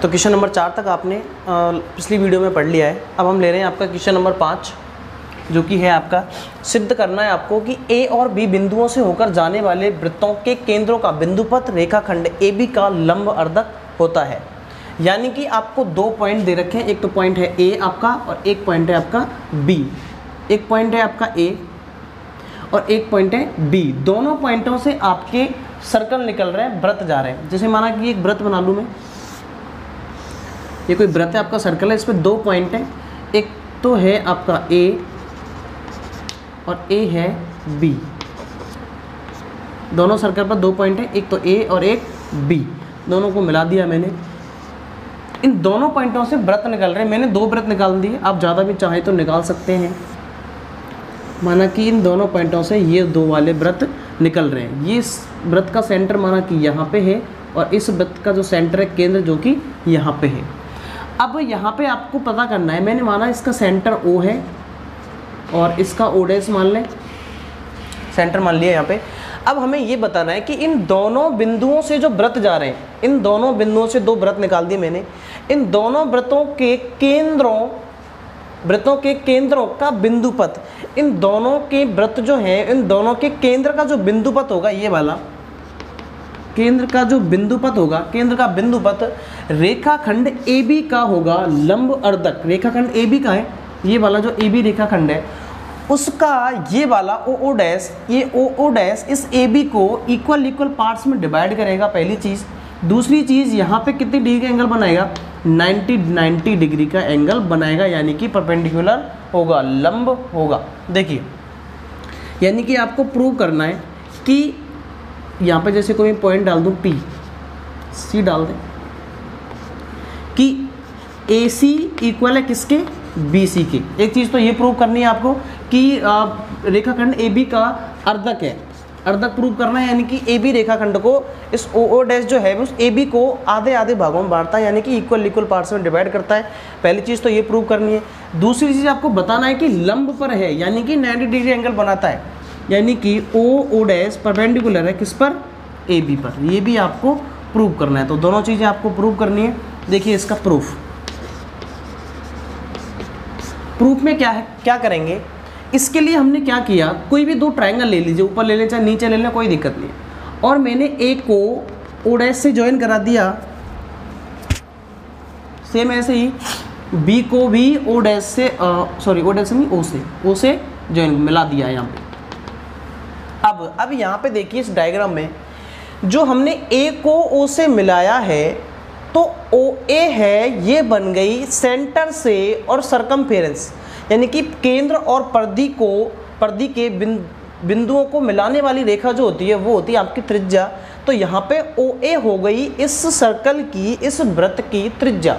तो question number 4 तक आपने पिछली वीडियो में पढ़ लिया है। अब हम ले रहे हैं आपका क्वेश्चन नंबर 5, जो कि है आपका सिद्ध करना है आपको कि ए और बी बिंदुओं से होकर जाने वाले वृत्तों के केंद्रों का बिंदुपथ रेखाखंड ए बी का लंब अर्धक होता है। यानी कि आपको 2 पॉइंट दे रखे हैं, एक तो पॉइंट है ए आपका और एक पॉइंट है आपका बी। एक पॉइंट है आपका ए और एक पॉइंट है बी। दोनों पॉइंटों से आपके सर्कल निकल रहे हैं, वृत्त जा रहे हैं। जैसे माना कि एक वृत्त बना लूँ मैं, ये कोई वृत्त है आपका, सर्कल है, इस पर 2 पॉइंट है, एक तो है आपका ए और ए है बी। दोनों सर्कल पर 2 पॉइंट है, एक तो ए और एक बी, दोनों को मिला दिया मैंने। इन दोनों पॉइंटों से वृत्त निकल रहे हैं, मैंने 2 वृत्त निकाल दिए, आप ज़्यादा भी चाहे तो निकाल सकते हैं। माना कि इन दोनों पॉइंटों से ये 2 वाले वृत्त निकल रहे हैं। ये इस वृत्त का सेंटर माना कि यहाँ पे है और इस वृत्त का जो सेंटर है केंद्र जो कि यहाँ पे है। अब यहाँ पे आपको पता करना है, मैंने माना इसका सेंटर O है और इसका O' मान लें, सेंटर मान लिया यहाँ पे। अब हमें ये बताना है कि इन दोनों बिंदुओं से जो वृत्त जा रहे हैं, इन दोनों बिंदुओं से 2 वृत्त निकाल दिए मैंने, इन दोनों वृत्तों के केंद्रों का बिंदुपथ, इन दोनों के वृत्त जो है, इन दोनों के केंद्र का जो बिंदुपथ होगा, ये वाला केंद्र का जो बिंदुपथ होगा, केंद्र का बिंदुपथ रेखाखंड ए बी का होगा लंब अर्धक। रेखाखंड ए बी का है, ये वाला जो ए बी रेखाखंड है उसका ये वाला ओ डैश, ये ओ डैश इस ए बी को इक्वल पार्ट्स में डिवाइड करेगा, पहली चीज़। दूसरी चीज़, यहाँ पे कितनी डिग्री का एंगल बनाएगा, 90 डिग्री का एंगल बनाएगा, यानी कि परपेंडिकुलर होगा, लंब होगा। देखिए, यानी कि आपको प्रूव करना है कि यहाँ पे जैसे कोई पॉइंट डाल दूँ P, C डाल दें कि AC इक्वल है किसके, BC के। एक चीज़ तो ये प्रूव करनी है आपको कि रेखाखंड AB का अर्धक है, अर्धक प्रूव करना है, यानी कि AB रेखाखंड को इस O डैश जो है उस AB को आधे आधे भागों में बांटता है, यानी कि इक्वल पार्ट्स में डिवाइड करता है। पहली चीज़ तो ये प्रूव करनी है। दूसरी चीज़ आपको बताना है कि लंब पर है, यानी कि 90 डिग्री एंगल बनाता है, यानी कि O डैश परपेंडिकुलर है किस पर, AB पर। ये भी आपको प्रूव करना है। तो दोनों चीज़ें आपको प्रूव करनी है। देखिए इसका प्रूफ में क्या है, क्या करेंगे, इसके लिए हमने क्या किया, कोई भी 2 ट्रायंगल ले लीजिए, ऊपर ले लें चाहे नीचे ले लें, कोई दिक्कत नहीं है। और मैंने ए को ओ डैश से ज्वाइन करा दिया, सेम ऐसे ही बी को भी ओ डैश से ओ डैश नहीं, ओ से ज्वाइन मिला दिया यहाँ पे। अब यहाँ पे देखिए इस डायग्राम में जो हमने ए को ओ से मिलाया है, तो ओ ए है, ये बन गई सेंटर से और सरकमफेरेंस, यानी कि केंद्र और परिधि के बिंदुओं को मिलाने वाली रेखा जो होती है वो होती है आपकी त्रिज्या। तो यहाँ पे ओ ए हो गई इस सर्कल की, इस वृत्त की त्रिज्या।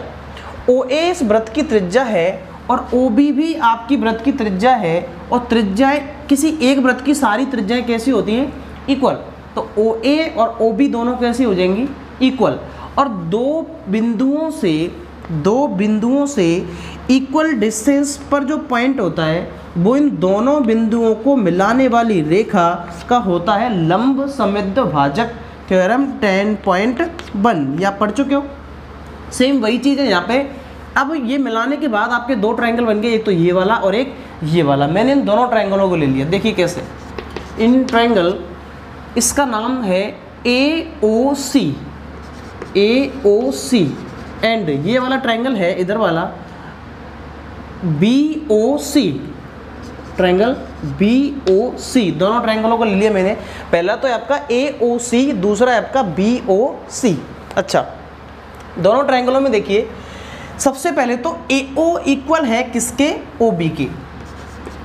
ओ ए इस वृत्त की त्रिज्या है और ओ बी भी आपकी वृत्त की त्रिज्या है। और त्रिज्याएं किसी एक वृत्त की सारी त्रिज्याएं कैसी होती हैं, इक्वल। तो ओ ए और ओ बी दोनों कैसी हो जाएंगी, इक्वल। और 2 बिंदुओं से इक्वल डिस्टेंस पर जो पॉइंट होता है वो इन दोनों बिंदुओं को मिलाने वाली रेखा का होता है लंब सममित भाजक, थ्योरम 10.1 या पढ़ चुके हो। सेम वही चीज़ है यहाँ पे। अब ये मिलाने के बाद आपके 2 ट्रायंगल बन गए, एक तो ये वाला और एक ये वाला। मैंने इन दोनों ट्रायंगलों को ले लिया। देखिए कैसे, इन ट्रायंगल, इसका नाम है AOC एंड ये वाला ट्रायंगल है इधर वाला BOC, ट्रायंगल BOC। दोनों ट्रायंगलों को ले लिया मैंने। पहला तो है आपका AOC, दूसरा है आपका BOC। अच्छा, दोनों ट्रायंगलों में देखिए, सबसे पहले तो AO इक्वल है किसके, OB के।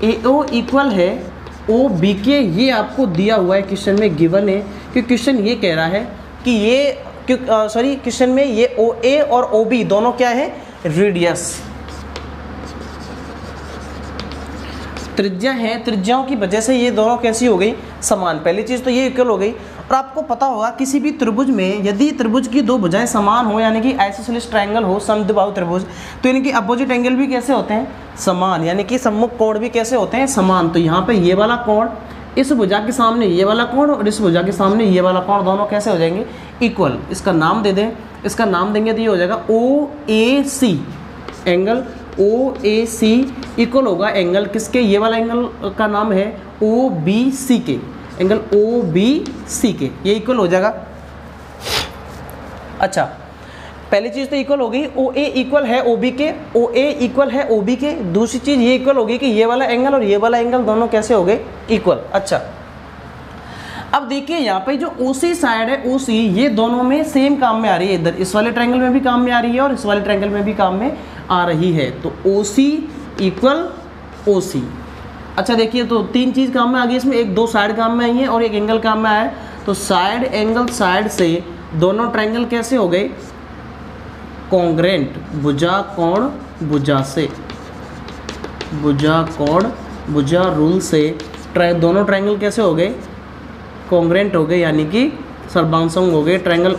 AO इक्वल है OB के, ये आपको दिया हुआ है क्वेश्चन में, गिवन है। कि क्वेश्चन ये कह रहा है कि ये क्वेश्चन में ये OA और OB दोनों क्या है, रेडियस, त्रिज्या है। त्रिज्याओं की वजह से ये दोनों कैसी हो गई, समान। पहली चीज़ तो ये इक्वल हो गई। और आपको पता होगा किसी भी त्रिभुज में यदि त्रिभुज की 2 भुजाएं समान हो, यानी कि आइसोसेलेस ट्रायंगल हो, समद्विबाहु त्रिभुज, तो यानी कि अपोजिट एंगल भी कैसे होते हैं, समान, यानी कि सम्मुख कोण भी कैसे होते हैं, समान। तो यहाँ पे ये वाला कोण इस भुजा के सामने ये वाला कोण और इस भुजा के सामने ये वाला कोण दोनों कैसे हो जाएंगे, इक्वल। इसका नाम दे दें इसका नाम देंगे तो ये हो जाएगा OAC, एंगल OAC इक्वल होगा एंगल किसके, ये वाला एंगल का नाम है OBC के, एंगल OBC के, ये इक्वल हो जाएगा। अच्छा, पहली चीज़ तो इक्वल हो गई, OA इक्वल है OB के, OA इक्वल है OB के। दूसरी चीज़ ये इक्वल होगी कि ये वाला एंगल और ये वाला एंगल दोनों कैसे हो गए, इक्वल। अच्छा, अब देखिए यहाँ पे जो OC साइड है, OC ये दोनों में सेम काम में आ रही है, इधर इस वाले ट्रायंगल में भी काम में आ रही है और इस वाले ट्रायंगल में भी काम में आ रही है, तो OC इक्वल OC। अच्छा देखिए, तो तीन चीज़ काम में आ गई इसमें, एक दो साइड काम में आई है और एक एंगल काम में आया है, तो साइड एंगल साइड से दोनों ट्रायंगल कैसे हो गए, कॉन्ग्रेंट, भुजा कोण भुजा से, भुजा कोण भुजा रूल से दोनों ट्रायंगल कैसे हो गए, कॉन्ग्रेंट हो गए, यानी कि सर्वांशंग हो गए। Triangle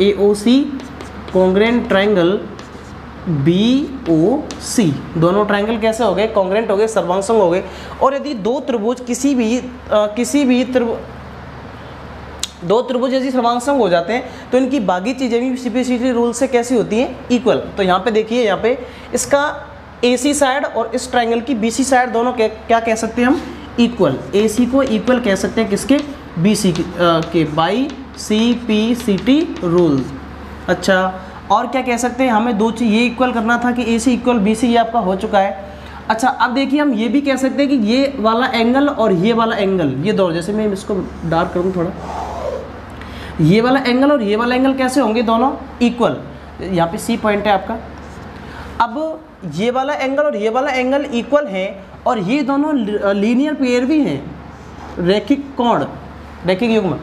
AOC congruent triangle BOC, दोनों ट्रायंगल कैसे हो गए, कॉन्ग्रेंट हो गए, सर्वांशंग हो गए। और यदि दो त्रिभुज दो त्रिभुज यदि सर्वांशंग हो जाते हैं तो इनकी बाकी चीज़ें भी सीपीसीटी रूल से कैसी होती हैं, इक्वल। तो यहाँ पे देखिए, यहाँ पे इसका AC साइड और इस ट्रायंगल की BC साइड दोनों क्या कह सकते हैं हम, इक्वल। AC को इक्वल कह सकते हैं किसके, BC के, बाई CPCT रूल। अच्छा, और क्या कह सकते हैं, हमें दो चीज़ ये इक्वल करना था कि AC इक्वल BC, ये आपका हो चुका है। अच्छा, अब देखिए हम ये भी कह सकते हैं कि ये वाला एंगल और ये वाला एंगल, ये दो, जैसे मैं इसको डार्क करूँ थोड़ा, ये वाला एंगल और ये वाला एंगल कैसे होंगे, दोनों इक्वल। यहाँ पे C पॉइंट है आपका। अब ये वाला एंगल और ये वाला एंगल इक्वल है और ये दोनों लीनियर पेयर भी हैं, रैखिक कोण, रैखिक युग्म।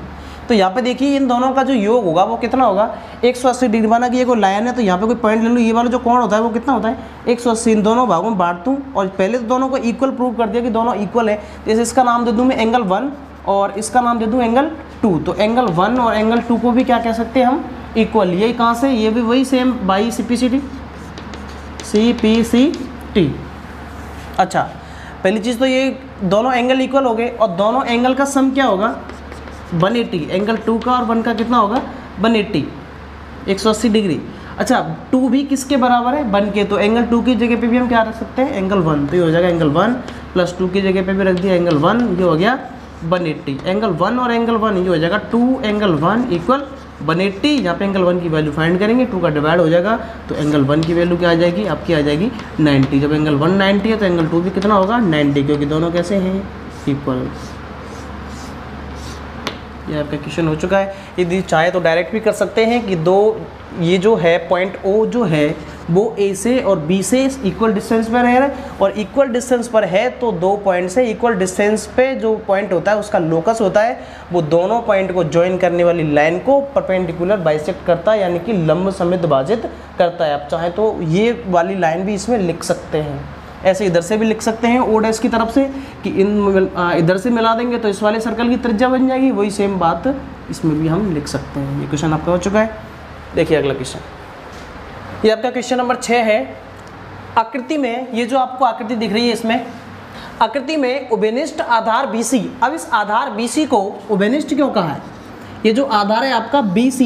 तो यहाँ पे देखिए इन दोनों का जो योग होगा वो कितना होगा, 180 डिग्री। माना कि ये कोई लाइन है तो यहाँ पे कोई पॉइंट ले लूँ, ये वाला जो कोण होता है वो कितना होता है, 180। इन दोनों भागों में बांट दूँ और पहले तो दोनों को इक्वल प्रूव कर दिया कि दोनों इक्वल है। जैसे इसका नाम दे दूँ मैं एंगल 1 और इसका नाम दे दूँ एंगल 2, तो एंगल 1 और एंगल 2 को भी क्या कह सकते हैं हम, इक्वल। ये कहाँ से, ये भी वही सेम बाई CPCT। अच्छा, पहली चीज़ तो ये दोनों एंगल इक्वल हो गए और दोनों एंगल का सम क्या होगा, 180। एंगल 2 का और 1 का कितना होगा, 180, 180 डिग्री। अच्छा, 2 भी किसके बराबर है, 1 के, तो एंगल 2 की जगह पे भी हम क्या रख सकते हैं, एंगल 1। तो ये हो जाएगा एंगल 1 प्लस 2 की जगह पे भी रख दिया एंगल 1, ये हो गया 180। एंगल 1 और एंगल 1 ये हो जाएगा 2 एंगल 1 इक्वल 180। यहाँ पे एंगल 1 की वैल्यू फाइंड करेंगे, 2 का डिवाइड हो जाएगा तो एंगल 1 की वैल्यू क्या आ जाएगी, आपकी आ जाएगी 90। जब एंगल 1 90 है तो एंगल 2 भी कितना होगा, 90, क्योंकि दोनों कैसे हैं, इक्वल। ये आपका क्वेश्चन हो चुका है। यदि चाहे तो डायरेक्ट भी कर सकते हैं कि दो, ये जो है पॉइंट O जो है वो A से और B से इक्वल डिस्टेंस पर है और इक्वल डिस्टेंस पर है तो दो पॉइंट से इक्वल डिस्टेंस पे जो पॉइंट होता है उसका लोकस होता है, वो दोनों पॉइंट को ज्वाइन करने वाली लाइन को परपेंडिकुलर बाइसेक्ट करता है, यानी कि लंब समेत विभाजित करता है। आप चाहें तो ये वाली लाइन भी इसमें लिख सकते हैं, ऐसे इधर से भी लिख सकते हैं O डैश की तरफ से कि इधर से मिला देंगे तो इस वाले सर्कल की त्रिज्या बन जाएगी, वही सेम बात इसमें भी हम लिख सकते हैं। ये क्वेश्चन आपका हो चुका है। देखिए अगला क्वेश्चन, ये आपका क्वेश्चन नंबर 6 है। आकृति में, ये जो आपको आकृति दिख रही है इसमें आकृति में उभयनिष्ठ आधार BC। अब इस आधार BC को उभयनिष्ठ क्यों कहा है, ये जो आधार है आपका BC,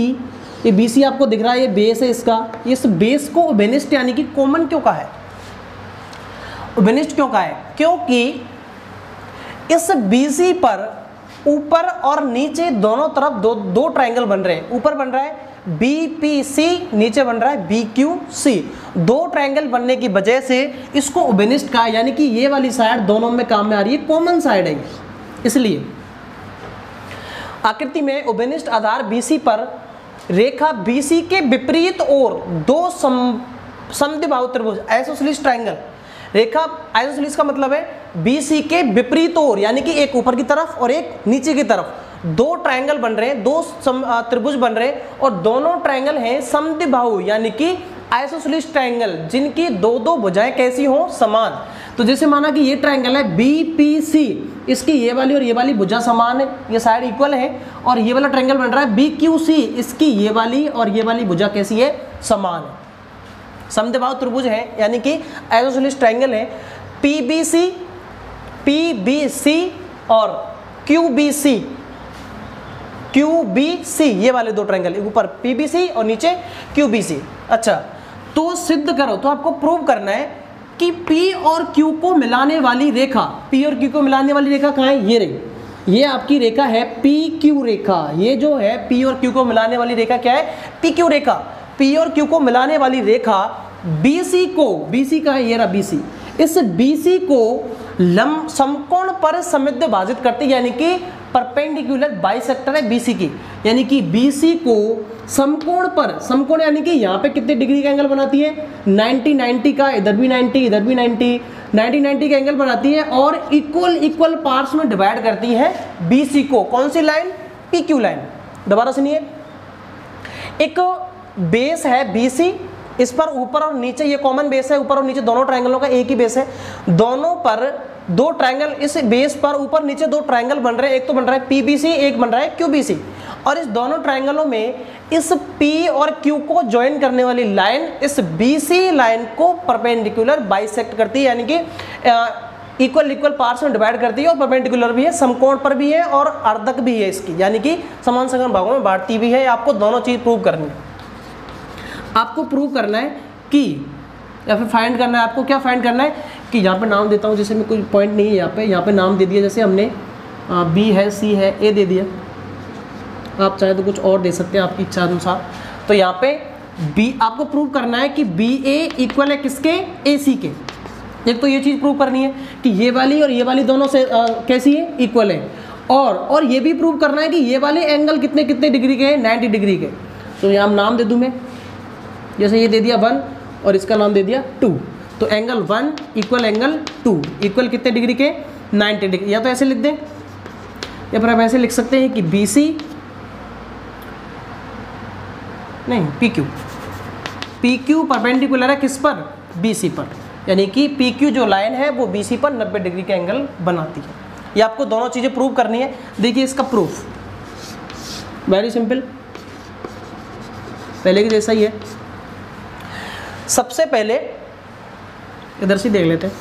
ये BC आपको दिख रहा है, ये बेस है इसका, इस बेस को उभयनिष्ठ यानी कि कॉमन क्यों कहा है, उभयनिष्ठ क्यों कहा है, क्योंकि इस BC पर ऊपर और नीचे दोनों तरफ दो ट्रायंगल बन रहे हैं। ऊपर बन रहा है BPC, नीचे बन रहा है BQC। दो ट्रायंगल बनने की वजह से इसको उभयनिष्ठ कहा, यानी कि ये वाली साइड दोनों में काम में आ रही है, कॉमन साइड है, इसलिए आकृति में उभयनिष्ठ आधार BC पर रेखा BC के विपरीत ओर दो समद्विबाहु त्रिभुज, आइसोसेलेस ट्रायंगल। रेखा आइसोसेलेस का मतलब है BC के विपरीत ओर, यानी कि एक ऊपर की तरफ और एक नीचे की तरफ दो ट्रायंगल बन रहे हैं, दो त्रिभुज बन रहे हैं और दोनों ट्रायंगल हैं समद्विबाहु, यानी कि आइसोसेलेस ट्रायंगल, जिनकी दो दो भुजाएं कैसी हो, समान। तो जैसे माना कि ये ट्रायंगल है BPC, इसकी ये वाली और ये वाली भुजा समान है, ये साइड इक्वल है, और ये वाला ट्रायंगल बन रहा है BQC, इसकी ये वाली और ये वाली भुजा कैसी है, समान है, समद्विबाहु त्रिभुज है, यानी कि आइसोसेलेस ट्रायंगल है। PBC और QBC QBC, ये वाले दो ट्रायंगल, ऊपर PBC और नीचे QBC। अच्छा, तो सिद्ध करो, तो आपको प्रूव करना है कि P और Q को मिलाने वाली रेखा, P और Q को मिलाने वाली रेखा कहाँ है, ये रही, ये आपकी रेखा है PQ रेखा। ये जो है P और Q को मिलाने वाली रेखा क्या है, PQ रेखा। P और Q को मिलाने वाली रेखा BC को, BC का है ये रहा BC, इस BC को लंब समकोण पर समद्विभाजित भाजित करती, यानी कि परपेंडिकुलर बाइसेक्टर है BC की, यानी कि BC को समकोण पर, समकोण यानी कि यहाँ पे कितने डिग्री का एंगल बनाती है, 90 का, इधर भी 90, इधर भी 90 का एंगल बनाती है, और इक्वल पार्ट्स में डिवाइड करती है BC को। कौन सी लाइन, PQ लाइन। दोबारा सुनिए, एक बेस है BC, इस पर ऊपर और नीचे ये कॉमन बेस है, ऊपर और नीचे दोनों ट्रायंगलों का एक ही बेस है, दोनों पर दो ट्रायंगल, इस बेस पर ऊपर नीचे दो ट्रायंगल बन रहे हैं, एक तो बन रहा है PBC, एक बन रहा है QBC, और इस दोनों ट्रायंगलों में इस P और Q को ज्वाइन करने वाली लाइन इस BC लाइन को परपेंडिकुलर बाइसेक्ट करती है, यानी कि इक्वल पार्ट्स में डिवाइड करती है, और परपेंडिकुलर भी है, समकोण पर भी है, और अर्धक भी है इसकी, यानी कि समान समान भागों में बांटती भी है। आपको दोनों चीज प्रूव करनी है, आपको प्रूव करना है कि, या फिर फाइंड करना है, आपको क्या फाइंड करना है कि यहाँ पे नाम देता हूँ, जैसे मैं कोई पॉइंट नहीं है यहाँ पे नाम दे दिया, जैसे हमने B है, C है, A दे दिया, आप चाहे तो कुछ और दे सकते हैं आपकी इच्छा अनुसार। तो यहाँ पे B आपको प्रूव करना है कि BA इक्वल है किसके, AC के। एक तो ये चीज़ प्रूव करनी है कि ये वाली और ये वाली दोनों से कैसी है, इक्वल है, और ये भी प्रूव करना है कि ये वाले एंगल कितने डिग्री के हैं, 90 डिग्री के। तो यहाँ नाम दे दूँ मैं, जैसे ये दे दिया 1 और इसका नाम दे दिया 2, तो एंगल 1 इक्वल एंगल 2 इक्वल कितने डिग्री के, 90 डिग्री। या तो ऐसे लिख दें, या फिर आप ऐसे लिख सकते हैं कि BC नहीं PQ परपेंडिकुलर है किस पर, BC पर, यानी कि PQ जो लाइन है वो BC पर 90 डिग्री का एंगल बनाती है। ये आपको दोनों चीज़ें प्रूव करनी है। देखिए इसका प्रूफ वेरी सिंपल, पहले की जैसा ही है। सबसे पहले इधर से देख लेते हैं,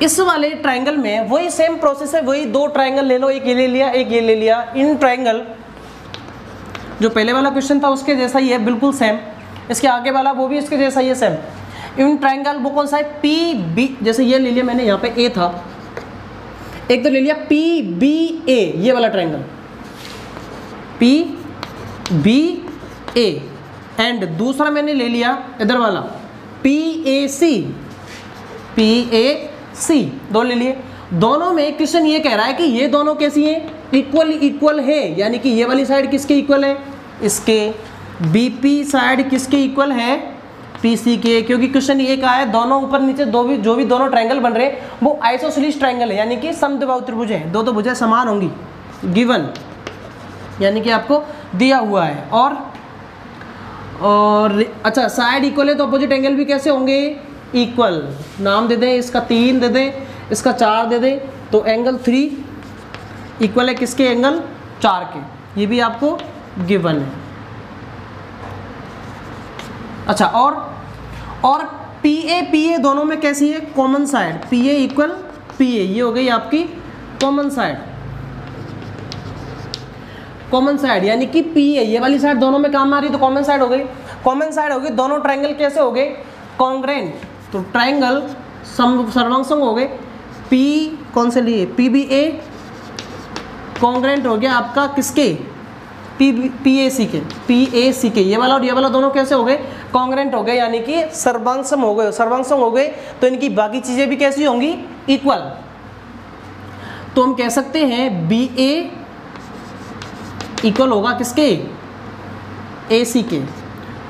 इस वाले ट्रायंगल में वही सेम प्रोसेस है, वही दो ट्रायंगल ले लो, एक ये ले लिया, एक ये ले लिया। इन ट्रायंगल जो पहले वाला क्वेश्चन था उसके जैसा ही है, बिल्कुल सेम। इसके आगे वाला वो भी इसके जैसा ही है, सेम। इन ट्रायंगल वो कौन सा है, PB, जैसे ये ले लिया मैंने, यहाँ पे A था, एक तो ले लिया PBA, ये वाला ट्रायंगल PBA, एंड दूसरा मैंने ले लिया इधर वाला PAC, दो ले लिए। दोनों में क्वेश्चन ये कह रहा है कि ये दोनों कैसी हैं, इक्वल है, यानी कि ये वाली साइड किसके इक्वल है, इसके। BP साइड किसके इक्वल है, PC के, क्योंकि क्वेश्चन ये कहा है दोनों ऊपर नीचे जो भी दोनों ट्रायंगल बन रहे हैं वो आइसोसेलेस ट्रायंगल है, यानी कि समद्विबाहु त्रिभुज है, दो भुजाएं समान होंगी, गिवन, यानी कि आपको दिया हुआ है। और अच्छा, साइड इक्वल है तो अपोजिट एंगल भी कैसे होंगे, इक्वल। नाम दे दें, इसका 3 दे दें, इसका 4 दे दें, तो एंगल 3 इक्वल है किसके, एंगल 4 के, ये भी आपको गिवन है। अच्छा, और PA दोनों में कैसी है, common side, PA equal PA, ये हो गई आपकी कॉमन साइड, यानी कि PA ये वाली साइड दोनों में काम आ रही तो कॉमन साइड हो गई, दोनों ट्रायंगल कैसे हो गए, कॉन्ग्रेंट, तो ट्रायंगल सर्वांगसम हो गए। P कौन से लिए, PBA कॉन्ग्रेंट हो गया आपका किसके, PAC के, ये वाला और ये वाला दोनों कैसे हो गए, कॉन्ग्रेंट हो गए, यानी कि सर्वांगसम हो गए, तो इनकी बाकी चीजें भी कैसी होंगी, इक्वल। तो हम कह सकते हैं BA इक्वल होगा किसके, AC के,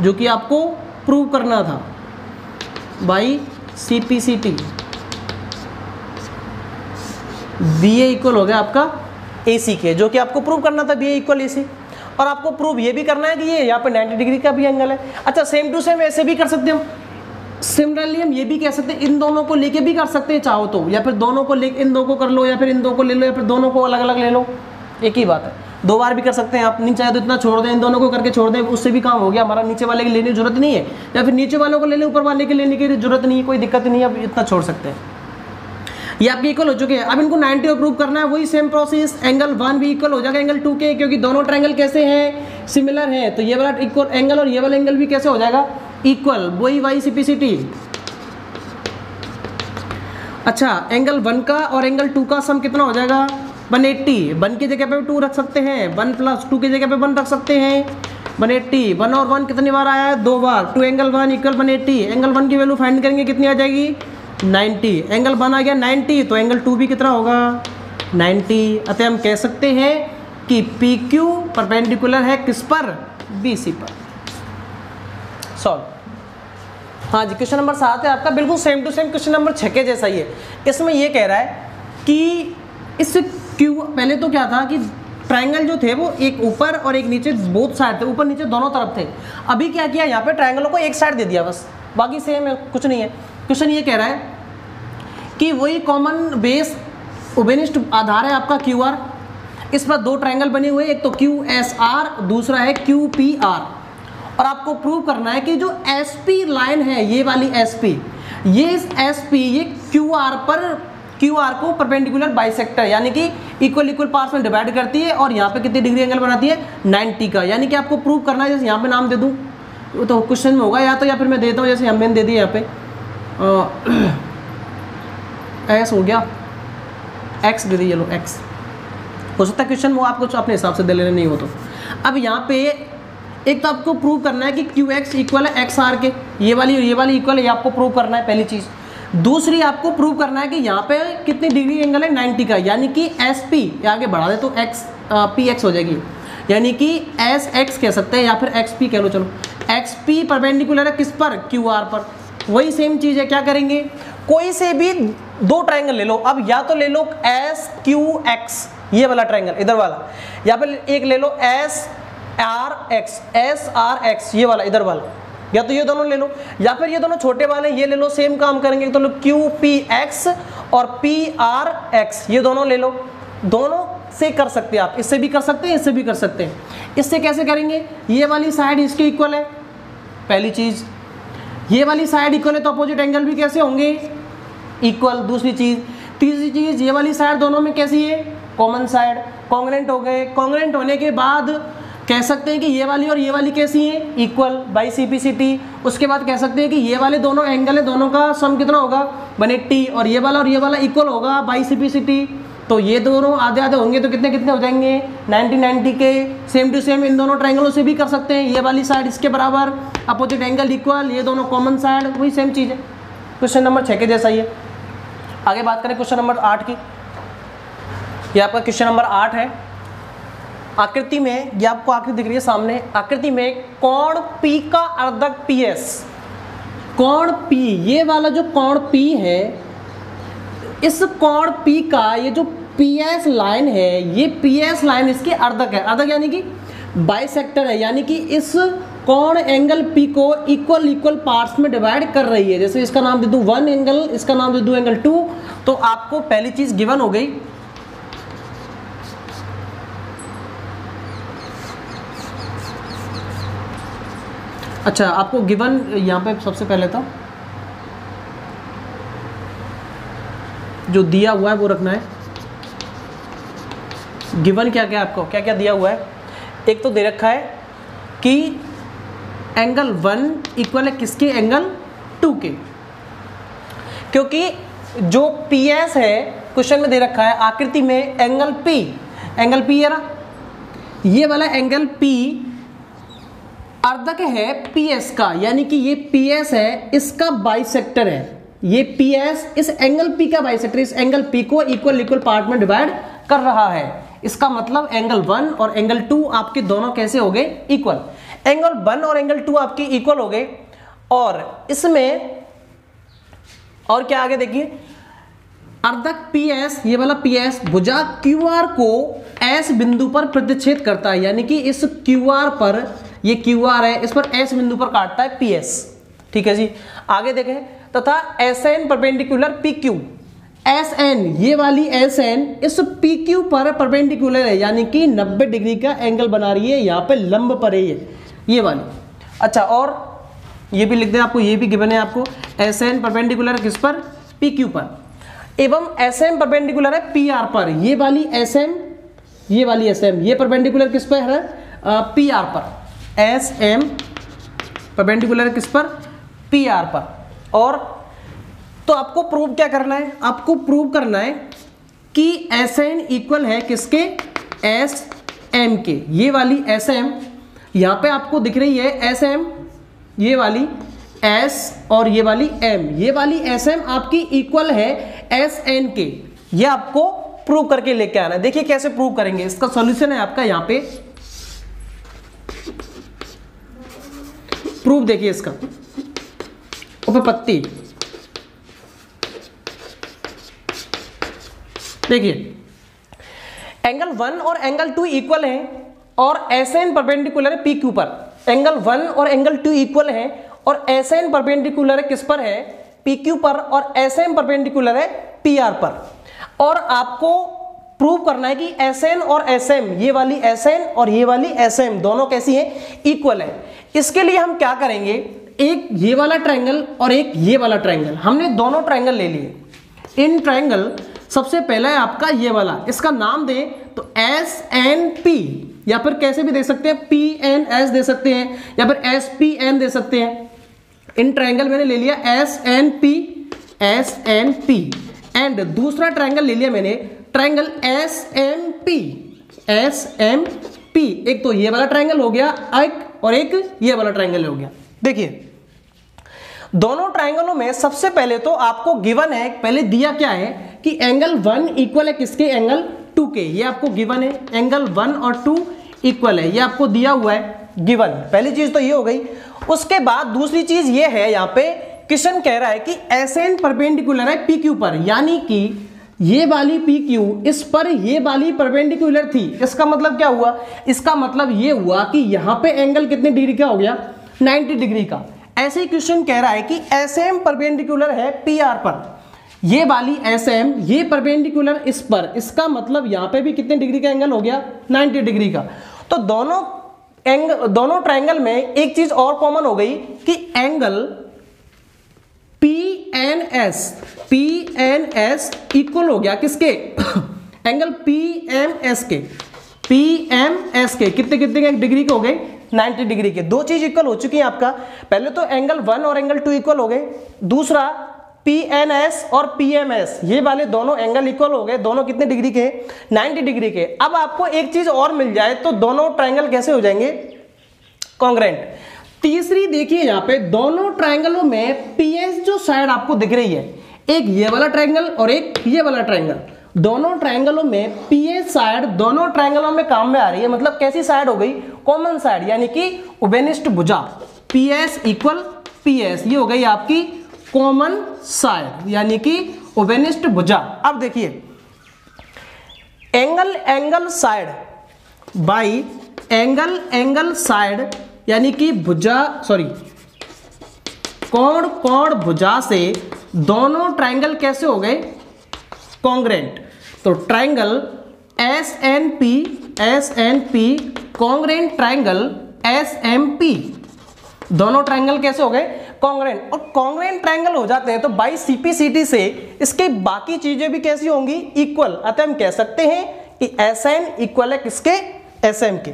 जो कि आपको प्रूव करना था बाई CPCT। BA इक्वल हो गया आपका AC के, जो कि आपको प्रूव करना था BA इक्वल AC, और आपको प्रूव ये भी करना है कि ये यहाँ पे 90 डिग्री का भी एंगल है। अच्छा, सेम टू सेम ऐसे भी कर सकते हैं हम, सिमिलरली हम ये भी कह सकते हैं, इन दोनों को लेके भी कर सकते हैं चाहो तो, या फिर दोनों को लेके इन दो को कर लो, या फिर इन दो को ले लो, या फिर दोनों को अलग अलग ले लो, एक ही बात है। 2 बार भी कर सकते हैं आप, नहीं चाहे तो इतना छोड़ दें, इन दोनों को करके छोड़ दें, उससे भी काम हो गया हमारा, नीचे वाले की लेने की जरूरत नहीं है, या फिर नीचे वालों को ले लें, ऊपर वाले के लेने की जरूरत नहीं है, कोई दिक्कत नहीं है, आप इतना छोड़ सकते हैं। ये आपके इक्वल हो चुके हैं। अब इनको 90 पर प्रूव करना है, वही सेम प्रोसेस, एंगल 1 भी इक्वल हो जाएगा एंगल 2 के, क्योंकि दोनों ट्रायंगल कैसे हैं, सिमिलर हैं, तो ये वाला इक्वल एंगल और ये वाला एंगल भी कैसे हो जाएगा, इक्वल, वही YCPCT। अच्छा, एंगल 1 का और एंगल 2 का सम कितना हो जाएगा, 180। 1 की जगह पे 2 रख सकते हैं, 1 + 2 की जगह पे 1 रख सकते हैं, 180। 1 और 1 कितनी बार आया है, 2 बार। 2 एंगल 1 इक्वल 180। एंगल 1 की वैल्यू फाइंड करेंगे, कितनी आ जाएगी, 90। एंगल 1 आ गया 90, तो एंगल 2 भी कितना होगा, 90। अतः हम कह सकते हैं कि PQ परपेंडिकुलर है किस पर, BC पर। सॉल्व। हाँ जी, क्वेश्चन नंबर 7 है आपका, बिल्कुल same to same question number 6 के जैसा ही है। इसमें ये कह रहा है कि इस क्यू, पहले तो क्या था कि ट्रायंगल जो थे वो एक ऊपर और एक नीचे, बोथ साइड थे, ऊपर नीचे दोनों तरफ थे। अभी क्या किया, यहाँ पे ट्रायंगलों को एक साइड दे दिया बस, बाकी सेम है, कुछ नहीं है। क्वेश्चन ये कह रहा है कि वही कॉमन बेस उभयनिष्ठ आधार है आपका QR, इस पर 2 ट्रायंगल बने हुए, एक तो QSR, दूसरा है QPR, और आपको प्रूव करना है कि जो SP लाइन है, ये वाली SP, ये इस SP ये QR को परपेंडिकुलर बाइसेक्टर यानी कि इक्वल पार्ट्स में डिवाइड करती है, और यहाँ पे कितनी डिग्री एंगल बनाती है, 90 का। यानी कि आपको प्रूव करना है, जैसे यहाँ पे नाम दे दूँ तो क्वेश्चन में होगा, या फिर मैं देता हूँ, जैसे हमने दे दिया यहाँ पे S हो गया, X दे दिया, चलो X हो सकता है क्वेश्चन वो आप कुछ अपने हिसाब से दे लेना नहीं हो तो। अब यहाँ पे एक तो आपको प्रूव करना है कि QX इक्वल है XR के, ये वाली इक्वल है, ये आपको प्रूव करना है पहली चीज़। दूसरी आपको प्रूव करना है कि यहाँ पे कितनी डिग्री एंगल है, 90 का, यानी कि SP आगे बढ़ा दे तो PX हो जाएगी, यानी कि SX कह सकते हैं, या फिर XP कह लो, चलो XP परपेंडिकुलर है किस पर, QR पर। वही सेम चीज़ है, क्या करेंगे, कोई से भी 2 ट्रायंगल ले लो। अब या तो ले लो SQX, ये वाला ट्रायंगल इधर वाला, या फिर एक ले लो SRX, ये वाला इधर वाला, या तो ये दोनों ले लो, या फिर ये दोनों छोटे वाले ये ले लो, सेम काम करेंगे, तो लो QPX और PRX, ये दोनों ले लो। दोनों से कर सकते हैं आप, इससे भी कर सकते हैं, इससे भी कर सकते हैं। इससे कैसे करेंगे, ये वाली साइड इसके इक्वल है, पहली चीज, ये वाली साइड इक्वल है तो अपोजिट एंगल भी कैसे होंगे, इक्वल, दूसरी चीज। तीसरी चीज, ये वाली साइड दोनों में कैसी है, कॉमन साइड, कॉन्ग्रुएंट हो गए। कॉन्ग्रुएंट होने के बाद कह सकते हैं कि ये वाली और ये वाली कैसी है, इक्वल, BCPCT। उसके बाद कह सकते हैं कि ये वाले दोनों एंगल है, दोनों का सम कितना होगा, 180, और ये वाला इक्वल होगा BCPCT। तो ये दोनों आधे आधे होंगे तो कितने कितने हो जाएंगे, 90 के। सेम टू सेम इन दोनों ट्रायंगलों से भी कर सकते हैं, ये वाली साइड इसके बराबर, अपोजिट एंगल इक्वल, ये दोनों कॉमन साइड, वही सेम चीज़ है। क्वेश्चन नंबर 6 के जैसा ही है। आगे बात करें क्वेश्चन नंबर 8 की। ये आपका क्वेश्चन नंबर 8 है। आकृति में, ये आपको आकृति दिख रही है सामने, आकृति में कोण P का अर्धक PS, कोण P, ये वाला जो कोण P है, इस कोण P का ये जो PS लाइन है, ये PS लाइन इसकी अर्धक है। अर्धक यानी कि बाइसेक्टर है, यानी कि इस कोण एंगल P को इक्वल पार्ट्स में डिवाइड कर रही है। जैसे इसका नाम दे दूं 1 एंगल, इसका नाम दे दूं एंगल 2, तो आपको पहली चीज गिवन हो गई। अच्छा, आपको गिवन यहाँ पे सबसे पहले तो जो दिया हुआ है वो रखना है। गिवन क्या क्या आपको क्या क्या दिया हुआ है, एक तो दे रखा है कि एंगल 1 इक्वल है किसके, एंगल 2 के, क्योंकि जो PS है क्वेश्चन में दे रखा है आकृति में एंगल P है ना, ये वाला एंगल P अर्धक है PS का, यानी कि ये PS है, इसका बाइसेक्टर है। ये PS इस एंगल P का बाइसेक्टर, इस एंगल P को इक्वल पार्ट में डिवाइड कर रहा है। इसका मतलब एंगल 1 और एंगल 2 आपके दोनों कैसे हो गए, इक्वल। एंगल 1 और एंगल 2 आपकी इक्वल हो गए, और इसमें और क्या आगे देखिए, अर्धक PS, ये वाला PS भुजा QR को S बिंदु पर प्रतिच्छेद करता है, यानी कि इस QR पर, ये QR है, इस पर S बिंदु पर काटता है PS। ठीक है जी, आगे देखें, तथा SN परपेंडिकुलर PQ, SN ये वाली SN इस PQ पर परपेंडिकुलर है, यानी कि 90 डिग्री का एंगल बना रही है, यहाँ पे लंब पर है ये वाली। अच्छा, और ये भी लिख दें, आपको ये भी गिवन है आपको, SN परपेंडिकुलर किस पर, PQ पर। एवं एस एम परपेंडिकुलर है पी आर पर। ये वाली एस एम, ये वाली एस एम, ये परपेंडिकुलर किस पर है? पी आर पर। एस एम परपेंडिकुलर किस पर? पी आर पर। और तो आपको प्रूव क्या करना है? आपको प्रूव करना है कि एस एन इक्वल है किसके? एस एम के। ये वाली एस एम यहां पे आपको दिख रही है एस एम, ये वाली एस और ये वाली एम, ये वाली एस एम आपकी इक्वल है एस एन के। ये आपको प्रूव करके लेके आना है। देखिए कैसे प्रूव करेंगे, इसका सॉल्यूशन है आपका यहां पे। प्रूफ देखिए इसका, उपपत्ति देखिए, एंगल 1 और एंगल 2 इक्वल हैं और एस एन परपेंडिकुलर है पी क्यू पर। एंगल 1 और एंगल 2 इक्वल हैं और एस एन परपेंडिकुलर है किस पर है? पी क्यू पर। और एस एम परपेंडिकुलर है पी आर पर। और आपको प्रूव करना है कि एस एन और एस एम, ये वाली एस एन और ये वाली एस एम दोनों कैसी हैं? इक्वल है। इसके लिए हम क्या करेंगे, एक ये वाला ट्रायंगल और एक ये वाला ट्रायंगल, हमने दोनों ट्रायंगल ले लिए। इन ट्रायंगल सबसे पहला है आपका ये वाला, इसका नाम दें तो एस एन पी, या फिर कैसे भी दे सकते हैं पी एन एस दे सकते हैं, या फिर एस पी एन दे सकते हैं। इन ट्रायंगल मैंने ले लिया S N P, S N P. And दूसरा ट्रायंगल ले लिया मैंने triangle S M P, S M P. एक तो ये वाला ट्रायंगल हो गया एक, और एक ये वाला ट्रायंगल हो गया। देखिए दोनों ट्रायंगलों में सबसे पहले तो आपको गिवन है, पहले दिया क्या है कि एंगल 1 इक्वल है किसके? एंगल 2 के। ये आपको गिवन है, एंगल 1 और 2 इक्वल है, ये आपको दिया हुआ है गिवन। पहली चीज तो ये हो गई। उसके बाद दूसरी चीज ये है, यहाँ पे क्वेश्चन कह रहा है कि एस एन परपेंडिकुलर है पी क्यू पर, यानी कि ये वाली पी क्यू इस पर ये वाली परपेंडिकुलर थी। इसका मतलब क्या हुआ? इसका मतलब ये हुआ कि यहाँ पे एंगल कितने डिग्री का हो गया? 90 डिग्री का। ऐसे ही क्वेश्चन कह रहा है कि एस एम परपेंडिकुलर है पी आर पर, ये वाली एस एम ये परपेंडिकुलर इस पर, इसका मतलब यहाँ पे भी कितने डिग्री का एंगल हो गया? 90 डिग्री का। तो दोनों ट्रायंगल में एक चीज और कॉमन हो गई कि angle P N S equal हो गया किसके? एंगल पी एम एस के, पी एम एस के कितने कितने डिग्री के हो गए? 90 डिग्री के। दो चीज इक्वल हो चुकी है आपका। पहले तो एंगल 1 और एंगल 2 इक्वल हो गए, दूसरा पी एन एस और पी एम एस ये वाले दोनों एंगल इक्वल हो गए। दोनों कितने डिग्री के? 90 डिग्री के। अब आपको एक चीज और मिल जाए तो दोनों ट्रायंगल कैसे हो जाएंगे? कॉन्ग्रेंट। तीसरी देखिए यहाँ पे दोनों ट्रायंगलों में पीएस जो साइड आपको दिख रही है, एक ये वाला ट्रायंगल और एक ये वाला ट्रायंगल, दोनों ट्रायंगलों में पीएस साइड दोनों ट्रायंगलों में काम में आ रही है। मतलब कैसी साइड हो गई? कॉमन साइड, यानी कि उभयनिष्ठ भुजा। पीएस इक्वल पीएस, ये हो गई आपकी कॉमन साइड, यानी कि उभयनिष्ठ भुजा। अब देखिए angle side by angle side, यानी कि भुजा कोण भुजा से दोनों ट्रायंगल कैसे हो गए? कॉन्ग्रेंट। तो triangle S N P congruent triangle S M P, दोनों ट्रायंगल कैसे हो गए? कॉन्ग्रेंट। और कॉन्ग्रेंट ट्रायंगल हो जाते हैं तो बाई सीपीसीटी से इसके बाकी चीजें भी कैसी होंगी? इक्वल। अतः हम कह सकते हैं कि एस एन इक्वल है किसके? एस एम के।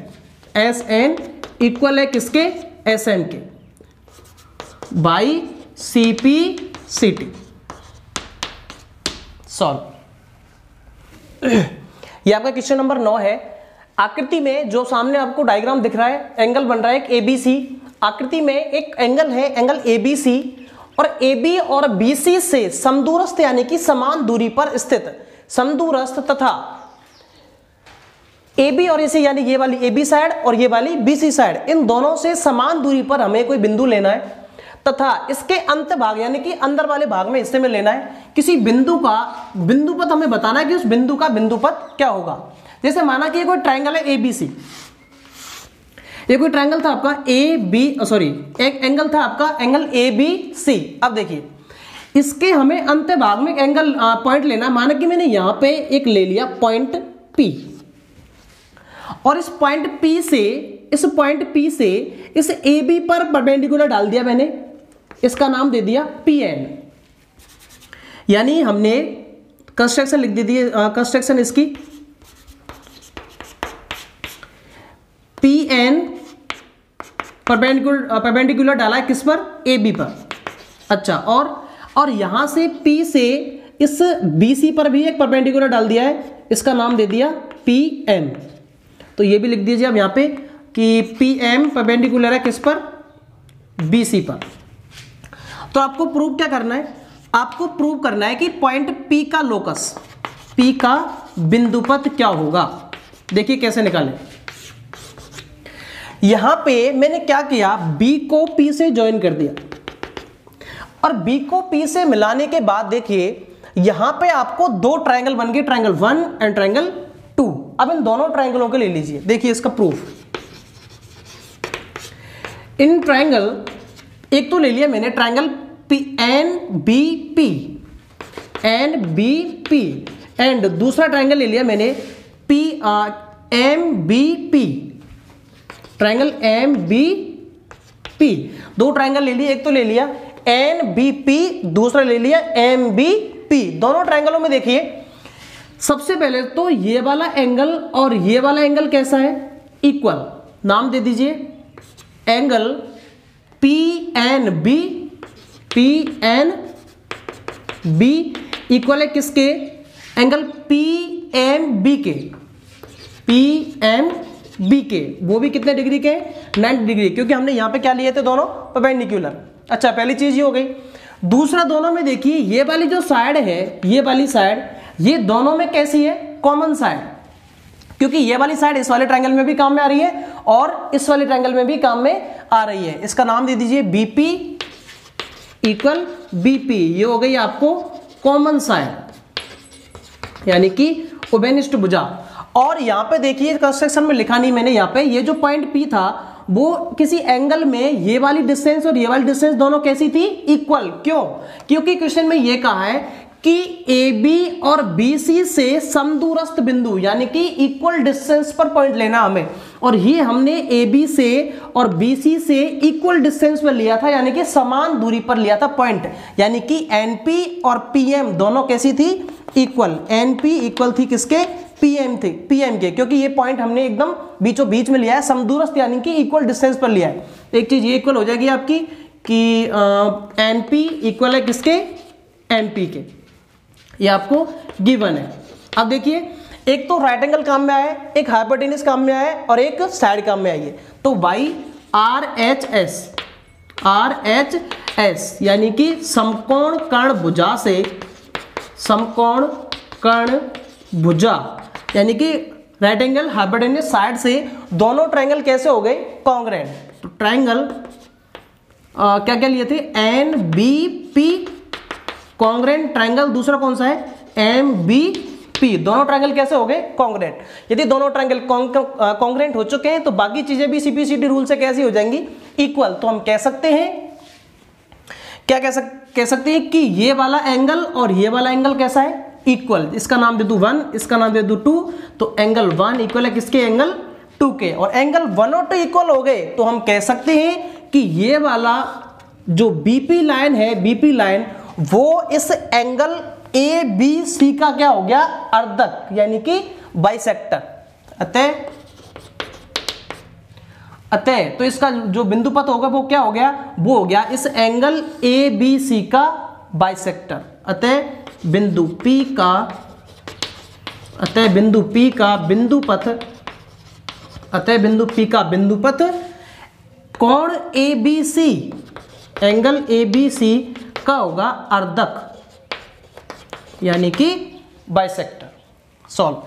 एस एन इक्वल है किसके? एस एम के बाई सीपीसीटी। सॉल्व। ये आपका क्वेश्चन नंबर 9 है। आकृति में जो सामने आपको डायग्राम दिख रहा है, एंगल बन रहा है एक एबीसी। आकृति में एक एंगल है, एंगल एबीसी, और एबी और बीसी से समदूरस्थ यानी कि समान दूरी पर स्थित समदूरस्थ तथा एबी और एसी यानी ये वाली एबी साइड और ये वाली बीसी साइड, इन दोनों से समान दूरी पर हमें कोई बिंदु लेना है तथा इसके अंत भाग यानी कि अंदर वाले भाग में हिस्से में लेना है किसी बिंदु का बिंदुपथ। हमें बताना है कि उस बिंदु का बिंदुपथ क्या होगा। जैसे माना कि ये कोई ट्रायंगल है एबीसी, ये कोई ट्रायंगल था आपका एक एंगल था आपका एंगल एबीसी। अब देखिए इसके हमें अंत भाग में एक एंगल पॉइंट लेना। माना कि मैंने यहां पे एक ले लिया पॉइंट पी, और इस पॉइंट पी से इस ए बी पर परपेंडिकुलर डाल दिया मैंने, इसका नाम दे दिया पी एन। यानी हमने कंस्ट्रक्शन लिख दीजिए, कंस्ट्रक्शन इसकी पी एन परपेंडिकुलर डाला है किस पर, ए बी पर। अच्छा, और यहां से पी से इस बी सी पर भी एक परपेंडिकुलर डाल दिया है, इसका नाम दे दिया पी एम। तो ये भी लिख दीजिए अब यहां पे कि पी एम परपेंडिकुलर है किस पर, बी सी पर। तो आपको प्रूव क्या करना है, आपको प्रूव करना है कि पॉइंट पी का लोकस, पी का बिंदुपथ क्या होगा। देखिए कैसे निकालें। यहां पे मैंने क्या किया, बी को पी से ज्वाइन कर दिया और बी को पी से मिलाने के बाद देखिए यहां पे आपको दो ट्रायंगल बन गए, ट्रायंगल 1 एंड ट्रायंगल 2। अब इन दोनों ट्रायंगलों के ले लीजिए, देखिए इसका प्रूफ। इन ट्रायंगल एक तो ले लिया मैंने triangle P N B P and दूसरा ट्रायंगल ले लिया मैंने P M B P, triangle M B P. दो ट्रायंगल ले लिए, एक तो ले लिया एन बी पी, दूसरा ले लिया एम बी पी। दोनों ट्रायंगलों में देखिए सबसे पहले तो ये वाला एंगल और ये वाला एंगल कैसा है, इक्वल। नाम दे दीजिए angle P N B equal है किसके, एंगल पी एम बी के, वो भी कितने डिग्री के, 90 डिग्री, क्योंकि हमने यहां पे क्या लिए थे, दोनों परपेंडिकुलर। अच्छा, पहली चीज ये हो गई। दूसरा, दोनों में देखिए ये वाली जो साइड है, ये वाली साइड, ये दोनों में कैसी है, कॉमन साइड, क्योंकि ये वाली साइड इस वाले ट्रायंगल में भी काम में आ रही है और इस वाले ट्रायंगल में भी काम में आ रही है। इसका नाम दे दीजिए बीपी इक्वल बीपी। ये हो गई आपको कॉमन साइड, यानी कि उभयनिष्ठ भुजा। और यहां पे देखिए कंस्ट्रक्शन में लिखा नहीं मैंने, यहां पे ये जो पॉइंट पी था वो किसी एंगल में ये वाली डिस्टेंस और ये वाली डिस्टेंस दोनों कैसी थी, इक्वल। क्यों, क्योंकि क्वेश्चन में ये कहा है कि ए बी और बी सी से समदूरस्थ बिंदु यानी कि इक्वल डिस्टेंस पर पॉइंट लेना हमें, और ये हमने ए बी से और बी सी से इक्वल डिस्टेंस पर लिया था, यानी कि समान दूरी पर लिया था पॉइंट, यानी कि एनपी और पीएम दोनों कैसी थी, इक्वल। एनपी इक्वल थी किसके, पीएम थे, पीएम के, क्योंकि ये पॉइंट हमने एकदम बीचों बीच में लिया है, समदूरस्थ यानी कि इक्वल डिस्टेंस पर लिया है। एक चीज ये इक्वल हो जाएगी आपकी कि एनपी इक्वल है किसके, एमपी के, ये आपको गिवन है। अब देखिए एक तो राइट एंगल काम में आया है, एक हाइपोटेन्यूज काम में आया है और एक साइड काम में आई है। तो वाई आर एच एस यानी कि समकोण कर्ण भुजा से, समकोण कर्ण भुजा यानी कि राइट एंगल हाइपोटेन्यूज साइड से दोनों ट्रायंगल कैसे हो गए, कॉन्ग्रुएंट। तो ट्रायंगल क्या क्या लिए थे, N B P congruent triangle, दूसरा कौन सा है, एम बी पी। दोनों ट्रायंगल कैसे हो गए, कॉन्ग्रुएंट। यदि दोनों ट्रायंगल कॉन्ग्रुएंट हो चुके हैं तो बाकी चीजें भी सीपीसीटी रूल से कैसी हो जाएंगी, इक्वल। तो हम कह सकते हैं, क्या कह सकते हैं कि ये वाला एंगल और ये वाला एंगल कैसा है, इक्वल। इसका नाम दे दूं 1, इसका नाम दे दूं 2, तो एंगल 1 इक्वल है किसके, एंगल 2 के। और एंगल 1 और 2 इक्वल हो गए तो हम कह सकते हैं कि ये वाला जो बीपी लाइन है, बीपी लाइन वो इस एंगल ए बी सी का क्या हो गया, अर्धक यानी कि बाइसेक्टर। अतः तो इसका जो बिंदुपथ होगा वो क्या हो गया, वो हो गया इस एंगल ए बी सी का बाइसेक्टर। अतः बिंदु P का बिंदुपथ कोण ABC, एंगल ABC का होगा अर्धक यानी कि बाइसेक्टर। सॉल्व।